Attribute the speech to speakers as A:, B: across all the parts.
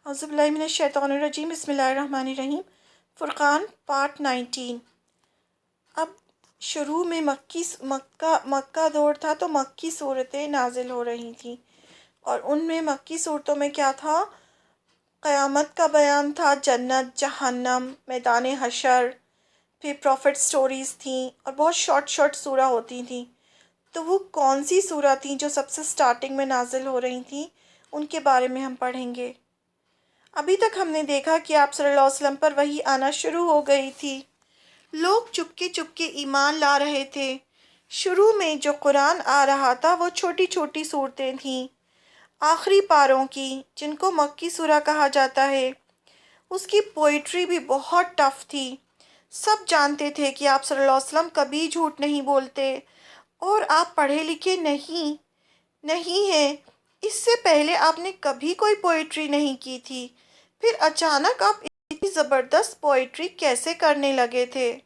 A: अज़ुबिल्लाहि मिनश्शैतानिर्रजीम बिस्मिल्लाहिर्रहमानिर्रहीम। फ़ुरक़ान पार्ट 19। अब शुरू में मक्का दौर था तो मक्की सूरतें नाजिल हो रही थीं और उनमें मक्की सूरतों में क्या था? क़यामत का बयान था, जन्नत, जहन्नम, मैदान हशर, फिर प्रॉफिट स्टोरीज़ थीं और बहुत शॉर्ट सूरा होती थीं। तो वो कौन सी सूरा थी जो सबसे स्टार्टिंग में नाजिल हो रही थी, उनके बारे में हम पढ़ेंगे। अभी तक हमने देखा कि आप सल्लल्लाहु अलैहि वसल्लम पर वही आना शुरू हो गई थी। लोग चुपके चुपके ईमान ला रहे थे। शुरू में जो कुरान आ रहा था वो छोटी छोटी सूरतें थीं, आखिरी पारों की, जिनको मक्की सूरा कहा जाता है। उसकी पोइट्री भी बहुत टफ थी। सब जानते थे कि आप सल्लल्लाहु अलैहि वसल्लम कभी झूठ नहीं बोलते और आप पढ़े लिखे नहीं हैं। इससे पहले आपने कभी कोई पोइट्री नहीं की थी, फिर अचानक आप इतनी ज़बरदस्त पोइट्री कैसे करने लगे थे?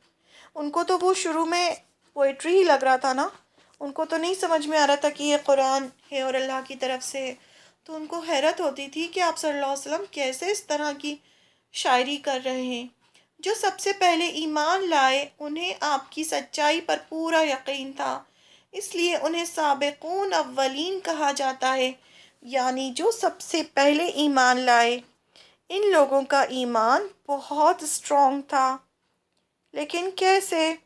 A: उनको तो वो शुरू में पोइट्री ही लग रहा था ना। उनको तो नहीं समझ में आ रहा था कि ये कुरान है और अल्लाह की तरफ से है। तो उनको हैरत होती थी कि आप सल्लल्लाहु अलैहि वसल्लम कैसे इस तरह की शायरी कर रहे हैं। जो सबसे पहले ईमान लाए उन्हें आपकी सच्चाई पर पूरा यकीन था, इसलिए उन्हें साबिकून अव्वलीन कहा जाता है, यानी जो सबसे पहले ईमान लाए। इन लोगों का ईमान बहुत स्ट्रॉन्ग था। लेकिन कैसे?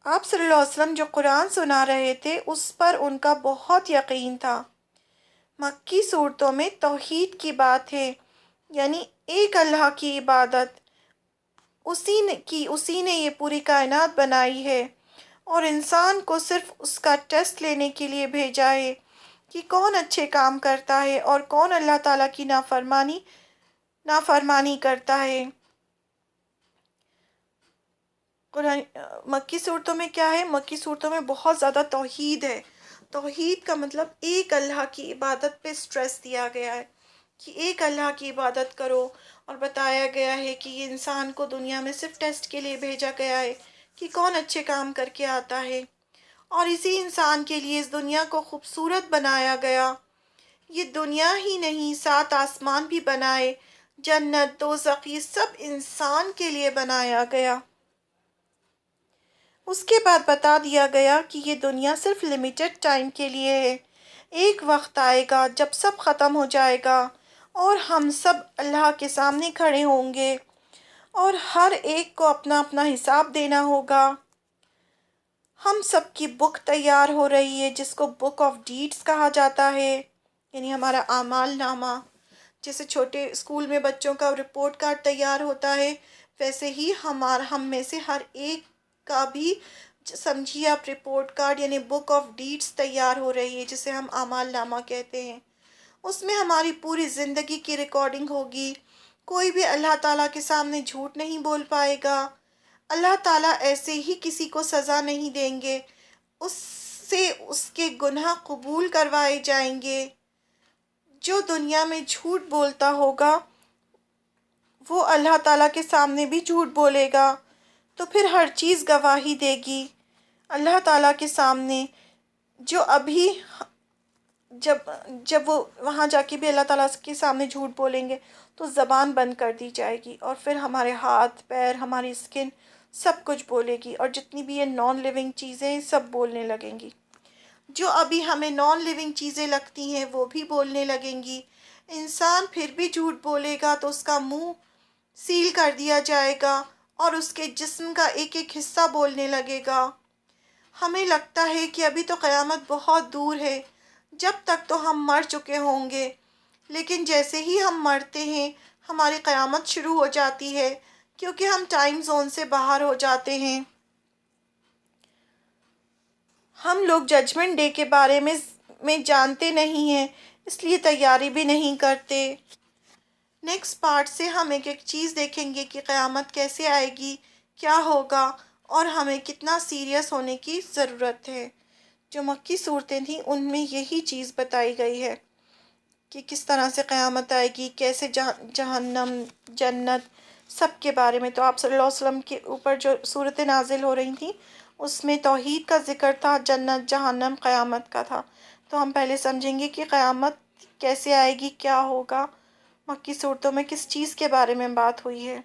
A: आप सल्लल्लाहु अलैहि वसल्लम जो कुरान सुना रहे थे उस पर उनका बहुत यकीन था। मक्की सूरतों में तौहीद की बात है, यानी एक अल्लाह की इबादत। उसी ने ये पूरी कायनात बनाई है और इंसान को सिर्फ उसका टेस्ट लेने के लिए भेजा है कि कौन अच्छे काम करता है और कौन अल्लाह ताला की नाफरमानी करता है। कुरान मक्की सूरतों में क्या है? मक्की सूरतों में बहुत ज़्यादा तौहीद है। तौहीद का मतलब एक अल्लाह की इबादत पे स्ट्रेस दिया गया है कि एक अल्लाह की इबादत करो, और बताया गया है कि ये इंसान को दुनिया में सिर्फ टेस्ट के लिए भेजा गया है कि कौन अच्छे काम करके आता है, और इसी इंसान के लिए इस दुनिया को खूबसूरत बनाया गया। ये दुनिया ही नहीं, 7 आसमान भी बनाए, जन्नत, दोज़ख, ये सब इंसान के लिए बनाया गया। उसके बाद बता दिया गया कि ये दुनिया सिर्फ लिमिटेड टाइम के लिए है। एक वक्त आएगा जब सब ख़त्म हो जाएगा और हम सब अल्लाह के सामने खड़े होंगे और हर एक को अपना अपना हिसाब देना होगा। हम सब की बुक तैयार हो रही है, जिसको बुक ऑफ डीड्स कहा जाता है, यानी हमारा आमाल नामा। जैसे छोटे स्कूल में बच्चों का रिपोर्ट कार्ड तैयार होता है, वैसे ही हम में से हर एक का भी समझिए आप रिपोर्ट कार्ड यानी बुक ऑफ डीड्स तैयार हो रही है, जिसे हम आमाल नामा कहते हैं। उसमें हमारी पूरी ज़िंदगी की रिकॉर्डिंग होगी। कोई भी अल्लाह ताला के सामने झूठ नहीं बोल पाएगा। अल्लाह ताला ऐसे ही किसी को सज़ा नहीं देंगे, उससे उसके गुनाह कबूल करवाए जाएंगे। जो दुनिया में झूठ बोलता होगा वो अल्लाह ताला के सामने भी झूठ बोलेगा, तो फिर हर चीज़ गवाही देगी अल्लाह ताला के सामने। जो अभी जब जब वो वहाँ जाके भी अल्लाह ताला के सामने झूठ बोलेंगे तो ज़बान बंद कर दी जाएगी और फिर हमारे हाथ पैर, हमारी स्किन सब कुछ बोलेगी, और जितनी भी ये नॉन लिविंग चीज़ें सब बोलने लगेंगी। जो अभी हमें नॉन लिविंग चीज़ें लगती हैं वो भी बोलने लगेंगी। इंसान फिर भी झूठ बोलेगा तो उसका मुंह सील कर दिया जाएगा और उसके जिस्म का एक एक हिस्सा बोलने लगेगा। हमें लगता है कि अभी तो क़यामत बहुत दूर है, जब तक तो हम मर चुके होंगे, लेकिन जैसे ही हम मरते हैं हमारी क़यामत शुरू हो जाती है, क्योंकि हम टाइम जोन से बाहर हो जाते हैं। हम लोग जजमेंट डे के बारे में जानते नहीं हैं, इसलिए तैयारी भी नहीं करते। नेक्स्ट पार्ट से हम एक एक चीज़ देखेंगे कि क़यामत कैसे आएगी, क्या होगा, और हमें कितना सीरियस होने की ज़रूरत है। जो मक्की सूरतें थीं उनमें यही चीज़ बताई गई है कि किस तरह से क़यामत आएगी, कैसे जहन्नम, जन्नत, सब के बारे में। तो आप सल्लल्लाहु अलैहि वसल्लम के ऊपर जो सूरतें नाजिल हो रही थी उसमें तौहीद का ज़िक्र था, जन्नत, जहन्नम, क़यामत का था। तो हम पहले समझेंगे कि क़यामत کیسے آئے گی، کیا ہوگا؟ مکی صورتوں میں کس چیز کے بارے میں بات ہوئی ہے؟